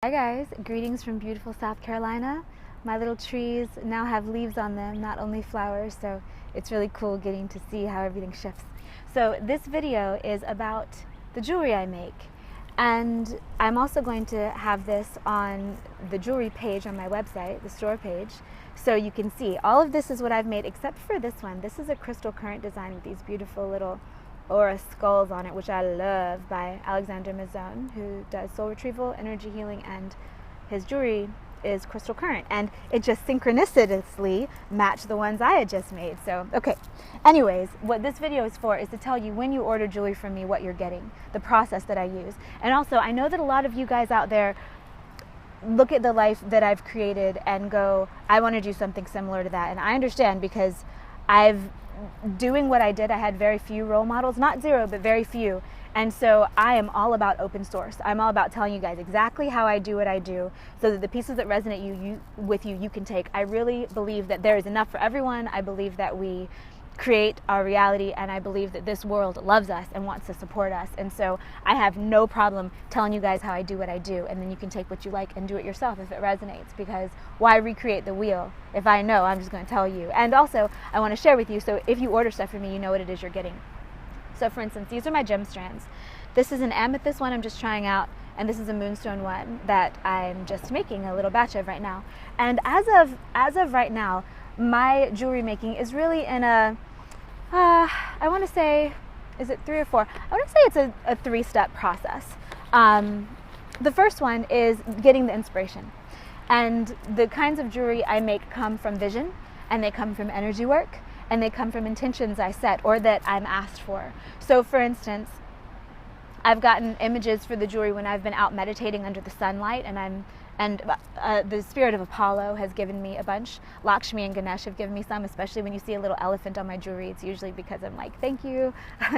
Hi guys, greetings from beautiful South Carolina. My little trees now have leaves on them, not only flowers, so it's really cool getting to see how everything shifts. So this video is about the jewelry I make, and I'm also going to have this on the jewelry page on my website, the store page, so you can see. All of this is what I've made except for this one. This is a crystal current design with these beautiful little aura skulls on it, which I love, by Alexander Mazone, who does soul retrieval, energy healing, and his jewelry is crystal current, and it just synchronistically matched the ones I had just made. So okay, anyways, what this video is for is to tell you when you order jewelry from me what you're getting, the process that I use. And also, I know that a lot of you guys out there look at the life that I've created and go, I want to do something similar to that. And I understand, because doing what I did, I had very few role models, not zero, but very few. And so I am all about open source. I'm all about telling you guys exactly how I do what I do, so that the pieces that resonate with you, you can take. I really believe that there is enough for everyone. I believe that we create our reality, and I believe that this world loves us and wants to support us. And so I have no problem telling you guys how I do what I do, and then you can take what you like and do it yourself if it resonates, because why recreate the wheel? If I know, I'm just going to tell you. And also, I want to share with you, so if you order stuff from me, you know what it is you're getting. So for instance, these are my gem strands. This is an amethyst one I'm just trying out, and this is a moonstone one that I'm just making a little batch of right now. And as of right now, my jewelry making is really in a I want to say, is it 3 or 4? I want to say it's a 3-step process. The first one is getting the inspiration. And the kinds of jewelry I make come from vision, and they come from energy work, and they come from intentions I set or that I'm asked for. So for instance, I've gotten images for the jewelry when I've been out meditating under the sunlight, and the spirit of Apollo has given me a bunch. Lakshmi and Ganesh have given me some, especially when you see a little elephant on my jewelry. It's usually because I'm like, thank you,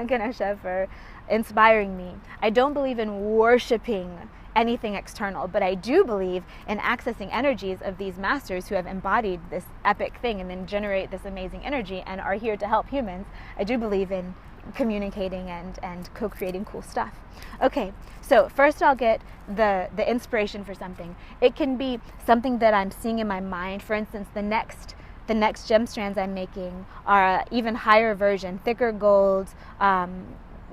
Ganesha, for inspiring me. I don't believe in worshiping anything external, but I do believe in accessing energies of these masters who have embodied this epic thing and then generate this amazing energy and are here to help humans. I do believe in communicating and co-creating cool stuff. Okay, so first I'll get the inspiration for something. It can be something that I'm seeing in my mind. For instance, the next gem strands I'm making are an even higher version, thicker gold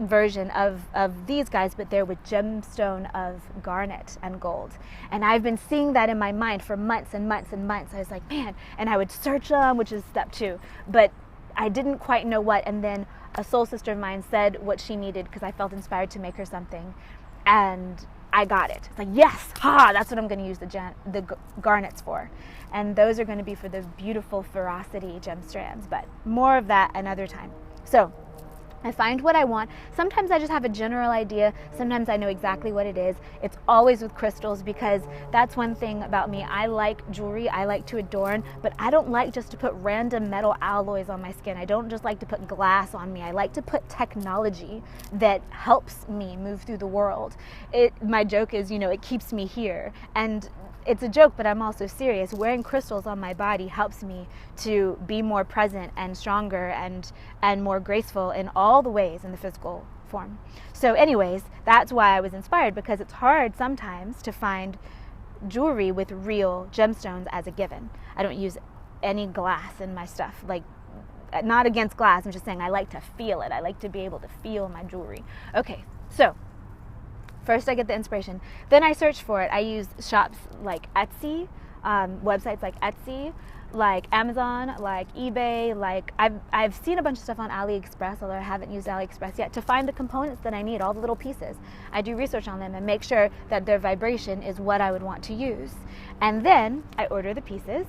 version of these guys, but they're with gemstone of garnet and gold. And I've been seeing that in my mind for months and months and months. I was like, man, and I would search them, which is step 2, but I didn't quite know what. And then a soul sister of mine said what she needed, because I felt inspired to make her something, and I got it. It's like, yes, that's what I'm going to use the garnets for. And those are going to be for the beautiful ferocity gem strands, but more of that another time. So I find what I want. Sometimes I just have a general idea. Sometimes I know exactly what it is. It's always with crystals, because that's one thing about me. I like jewelry. I like to adorn, but I don't like just to put random metal alloys on my skin. I don't just like to put glass on me. I like to put technology that helps me move through the world. My joke is, it keeps me here. And it's a joke, but I'm also serious. Wearing crystals on my body helps me to be more present and stronger and more graceful in all the ways in the physical form. So anyways, that's why I was inspired, because it's hard sometimes to find jewelry with real gemstones as a given. I don't use any glass in my stuff. Like, not against glass, I'm just saying I like to feel it. I like to be able to feel my jewelry. Okay, so first I get the inspiration, then I search for it. I use shops like Etsy, websites like Etsy, like Amazon, like eBay, like I've seen a bunch of stuff on AliExpress, although I haven't used AliExpress yet, to find the components that I need, all the little pieces. I do research on them and make sure that their vibration is what I would want to use. And then I order the pieces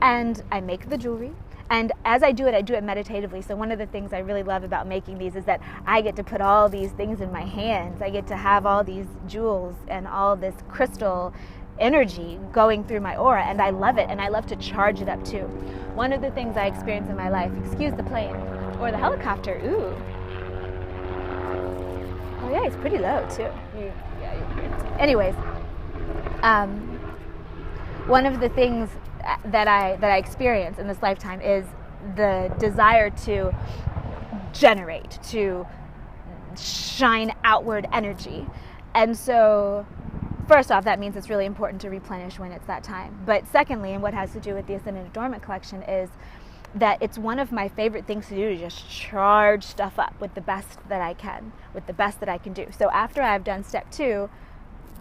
and I make the jewelry. And as I do it meditatively. So one of the things I really love about making these is that I get to put all these things in my hands. I get to have all these jewels and all this crystal energy going through my aura, and I love it, and I love to charge it up too. One of the things I experience in my life, excuse the plane, or the helicopter, ooh. Oh yeah, it's pretty low too. Anyways, one of the things that I experience in this lifetime is the desire to generate, to shine outward energy. And so first off, that means it's really important to replenish when it's that time. But secondly, and what has to do with the Ascended Adornment collection, is that it's one of my favorite things to do, to just charge stuff up with the best that I can, with the best that I can do. So after I've done step 2,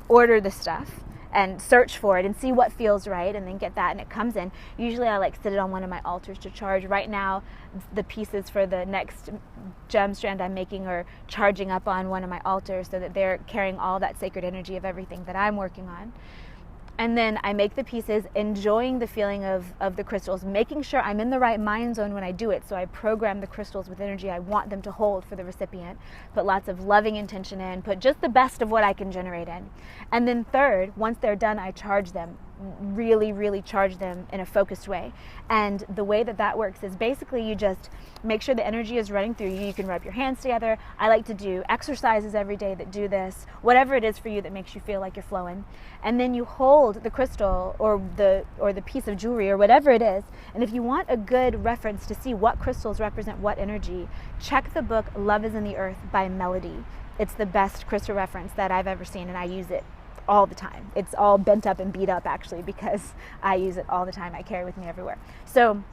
order the stuff and search for it and see what feels right, and then get that, and it comes in. Usually I like sit it on one of my altars to charge. Right now, the pieces for the next gem strand I'm making are charging up on one of my altars, so that they're carrying all that sacred energy of everything that I'm working on. And then I make the pieces, enjoying the feeling of the crystals, making sure I'm in the right mind zone when I do it. So I program the crystals with energy I want them to hold for the recipient. Put lots of loving intention in, put just the best of what I can generate in. And then third, once they're done, I charge them. Really, really charge them in a focused way. And the way that that works is basically you just make sure the energy is running through you. You can rub your hands together. I like to do exercises every day that do this, whatever it is for you that makes you feel like you're flowing. And then you hold the crystal or the piece of jewelry or whatever it is. And if you want a good reference to see what crystals represent what energy, check the book Love is in the Earth by Melody. It's the best crystal reference that I've ever seen, and I use it all the time. It's all bent up and beat up, actually, because I use it all the time. I carry it with me everywhere. So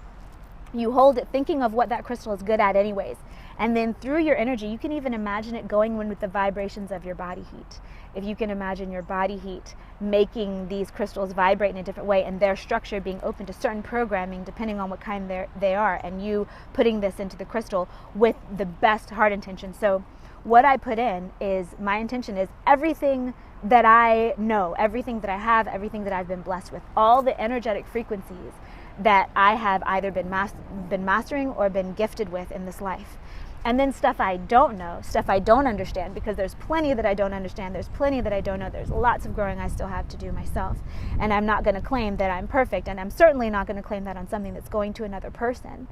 you hold it thinking of what that crystal is good at anyways. And then through your energy, you can even imagine it going in with the vibrations of your body heat. If you can imagine your body heat making these crystals vibrate in a different way, and their structure being open to certain programming depending on what kind they are, and you putting this into the crystal with the best heart intention. So what I put in is, my intention is everything that I know, everything that I have, everything that I've been blessed with, all the energetic frequencies that I have either been mastering or been gifted with in this life. And then stuff I don't know, stuff I don't understand, because there's plenty that I don't understand, there's plenty that I don't know, there's lots of growing I still have to do myself. And I'm not going to claim that I'm perfect, and I'm certainly not going to claim that on something that's going to another person,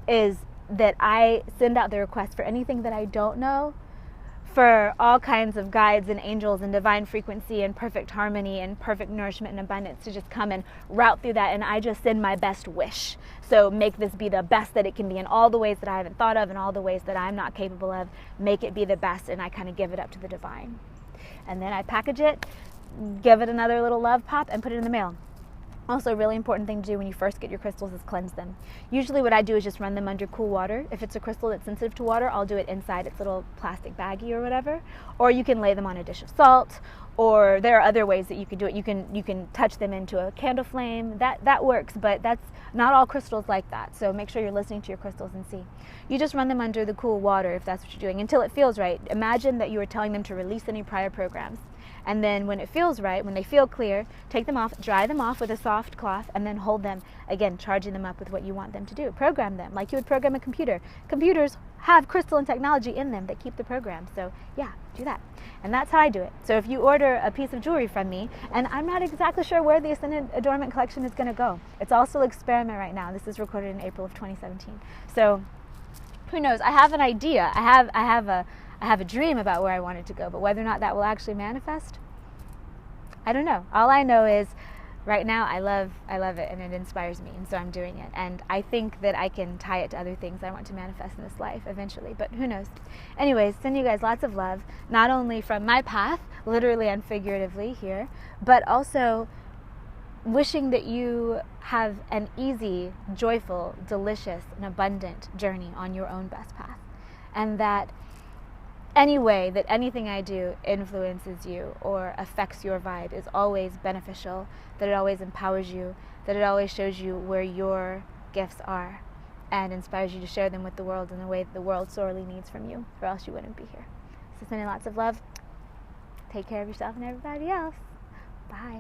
is that I send out the request for anything that I don't know, for all kinds of guides and angels and divine frequency and perfect harmony and perfect nourishment and abundance to just come and route through that, and I just send my best wish. So make this be the best that it can be in all the ways that I haven't thought of, and all the ways that I'm not capable of. Make it be the best, and I kind of give it up to the divine. And then I package it, give it another little love pop, and put it in the mail. Also, a really important thing to do when you first get your crystals is cleanse them. Usually what I do is just run them under cool water. If it's a crystal that's sensitive to water, I'll do it inside its little plastic baggie or whatever. Or you can lay them on a dish of salt, or there are other ways that you can do it. You can touch them into a candle flame. That works, but that's not all crystals like that. So make sure you're listening to your crystals and see. You just run them under the cool water if that's what you're doing, until it feels right. Imagine that you are telling them to release any prior programs. And then when it feels right, when they feel clear, take them off, dry them off with a soft cloth, and then hold them, again, charging them up with what you want them to do. Program them like you would program a computer. Computers have crystalline technology in them that keep the program. So yeah, do that. And that's how I do it. So if you order a piece of jewelry from me, and I'm not exactly sure where the Ascended Adornment collection is going to go. It's all still experiment right now. This is recorded in April of 2017. So who knows? I have an idea. I have a dream about where I want it to go, but whether or not that will actually manifest, I don't know. All I know is right now I love it, and it inspires me, and so I'm doing it. And I think that I can tie it to other things I want to manifest in this life eventually, but who knows. Anyways, send you guys lots of love, not only from my path, literally and figuratively here, but also wishing that you have an easy, joyful, delicious, and abundant journey on your own best path. And that any way that anything I do influences you or affects your vibe is always beneficial, that it always empowers you, that it always shows you where your gifts are, and inspires you to share them with the world in a way that the world sorely needs from you, or else you wouldn't be here. So sending lots of love. Take care of yourself and everybody else. Bye.